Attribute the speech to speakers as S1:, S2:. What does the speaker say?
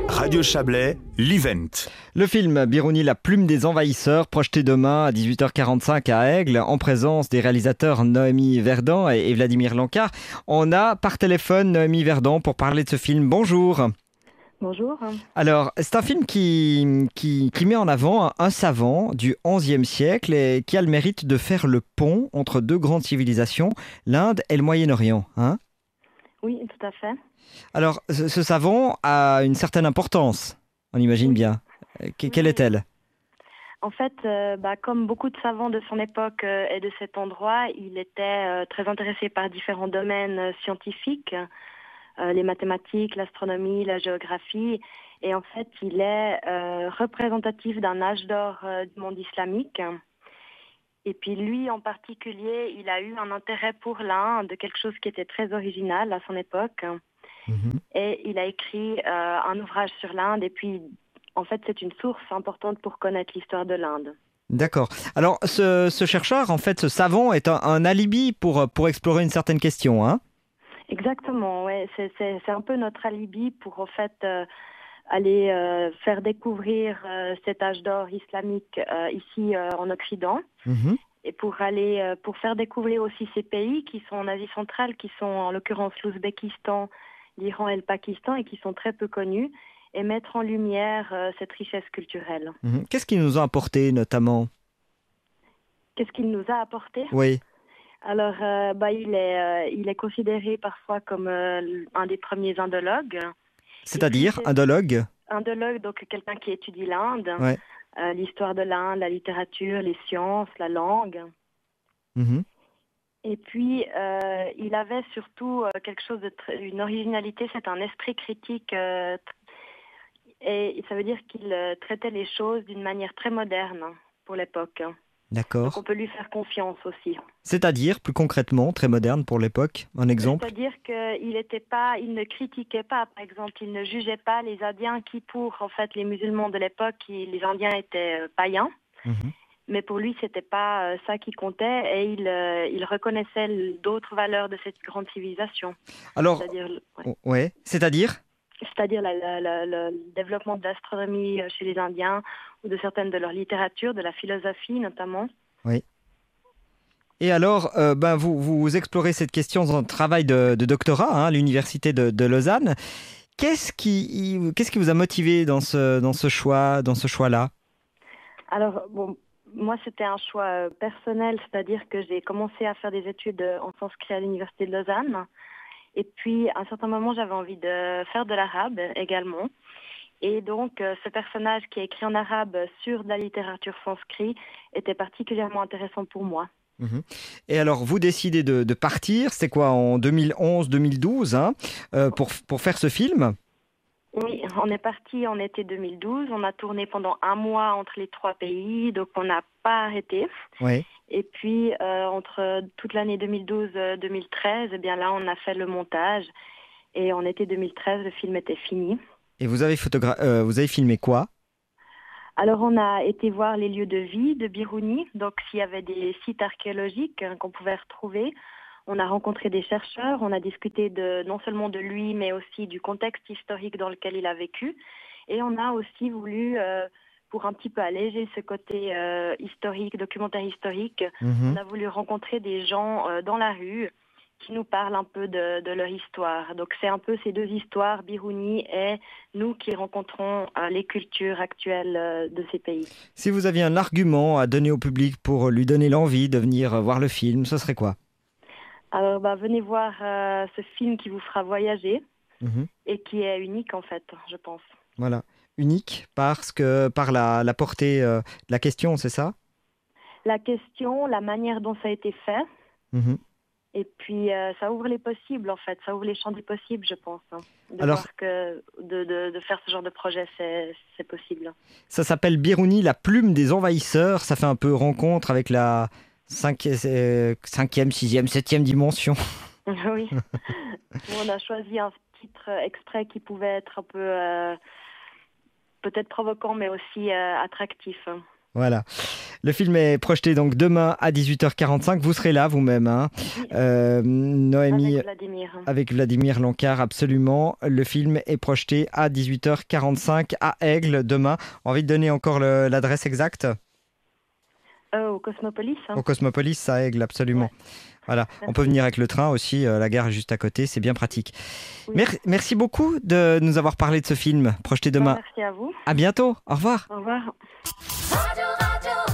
S1: Radio Chablais, l'event.
S2: Le film Biruni, la plume des envahisseurs, projeté demain à 18h45 à Aigle, en présence des réalisateurs Noémie Verdon et Vladimir Lancard. On a par téléphone Noémie Verdon pour parler de ce film. Bonjour.
S3: Bonjour.
S2: Alors, c'est un film qui met en avant un savant du XIe siècle et qui a le mérite de faire le pont entre deux grandes civilisations, l'Inde et le Moyen-Orient. Hein ?
S3: Oui, tout à fait.
S2: Alors, ce savant a une certaine importance, on imagine bien. Quelle est-elle ?
S3: En fait, comme beaucoup de savants de son époque et de cet endroit, il était très intéressé par différents domaines scientifiques, les mathématiques, l'astronomie, la géographie. Et en fait, il est représentatif d'un âge d'or du monde islamique. Et puis lui, en particulier, il a eu un intérêt pour l'Inde, quelque chose qui était très original à son époque. Et il a écrit un ouvrage sur l'Inde. Et puis, en fait, c'est une source importante pour connaître l'histoire de l'Inde.
S2: D'accord. Alors, ce chercheur, en fait, ce savant, est un alibi pour explorer une certaine question, hein ?
S3: Exactement, ouais. C'est un peu notre alibi pour, en fait, aller faire découvrir cet âge d'or islamique ici en Occident. Et pour faire découvrir aussi ces pays qui sont en Asie centrale, qui sont en l'occurrence l'Ouzbékistan, l'Iran et le Pakistan, et qui sont très peu connus, et mettre en lumière cette richesse culturelle.
S2: Qu'est-ce qu'il nous a apporté notamment ?
S3: Qu'est-ce qu'il nous a apporté ?
S2: Oui.
S3: Alors, il est considéré parfois comme un des premiers indologues.
S2: C'est-à-dire indologue ?
S3: Indologue, donc quelqu'un qui étudie l'Inde,
S2: ouais.
S3: L'histoire de l'Inde, la littérature, les sciences, la langue. Et puis, il avait surtout quelque chose une originalité, c'est un esprit critique. Et ça veut dire qu'il traitait les choses d'une manière très moderne pour l'époque.
S2: D'accord.
S3: Donc on peut lui faire confiance aussi.
S2: C'est-à-dire, plus concrètement, très moderne pour l'époque, un exemple ?
S3: C'est-à-dire qu'il ne critiquait pas, par exemple, il ne jugeait pas les Indiens qui, pour en fait les musulmans de l'époque, les Indiens étaient païens. Mais pour lui, c'était pas ça qui comptait, et il reconnaissait d'autres valeurs de cette grande civilisation.
S2: Alors,
S3: c'est-à-dire le développement de l'astronomie chez les Indiens, ou de certaines de leur littérature, de la philosophie notamment.
S2: Oui. Et alors, vous explorez cette question dans un travail de doctorat à l'université de Lausanne. Qu'est-ce qui vous a motivé dans ce choix-là ?
S3: Alors, moi, c'était un choix personnel, c'est-à-dire que j'ai commencé à faire des études en sanskrit à l'université de Lausanne. Et puis, à un certain moment, j'avais envie de faire de l'arabe également. Et donc, ce personnage qui est écrit en arabe sur de la littérature sanskrit était particulièrement intéressant pour moi.
S2: Et alors, vous décidez de partir, c'est quoi, en 2011-2012, pour faire ce film ?
S3: Oui, on est parti en été 2012. On a tourné pendant un mois entre les trois pays, donc on n'a pas arrêté.
S2: Oui.
S3: Et puis, entre toute l'année 2012-2013, eh bien là, on a fait le montage. Et en été 2013, le film était fini.
S2: Et vous avez filmé quoi ?
S3: Alors, on a été voir les lieux de vie de Biruni, donc s'il y avait des sites archéologiques qu'on pouvait retrouver. On a rencontré des chercheurs, on a discuté non seulement de lui, mais aussi du contexte historique dans lequel il a vécu. Et on a aussi voulu, pour un petit peu alléger ce côté historique, documentaire historique, on a voulu rencontrer des gens dans la rue qui nous parlent un peu de leur histoire. Donc c'est un peu ces deux histoires, Biruni et nous, qui rencontrons les cultures actuelles de ces pays.
S2: Si vous aviez un argument à donner au public pour lui donner l'envie de venir voir le film, ce serait quoi ?
S3: Alors, venez voir ce film qui vous fera voyager et qui est unique, en fait, je pense.
S2: Voilà, unique par la portée de la question, c'est ça ?
S3: La question, la manière dont ça a été fait. Et puis, ça ouvre les possibles, en fait. Ça ouvre les champs des possibles, je pense. Voir que de faire ce genre de projet, c'est possible.
S2: Ça s'appelle Biruni, la plume des envahisseurs. Ça fait un peu rencontre avec la 5e, 6e, 7e dimension.
S3: Oui. On a choisi un titre extrait qui pouvait être un peu peut-être provoquant, mais aussi attractif.
S2: Voilà. Le film est projeté donc demain à 18h45. Vous serez là vous-même, hein. Noémie, avec Vladimir Lancard, absolument. Le film est projeté à 18h45 à Aigle demain. Envie de donner encore l'adresse exacte?
S3: Au Cosmopolis.
S2: Au Cosmopolis, à Aigle, absolument. Ouais. Voilà. Merci. On peut venir avec le train aussi. La gare est juste à côté. C'est bien pratique. Oui. Merci beaucoup de nous avoir parlé de ce film projeté demain.
S3: Merci à vous.
S2: À bientôt. Au revoir.
S3: Au revoir.
S4: Radio, radio.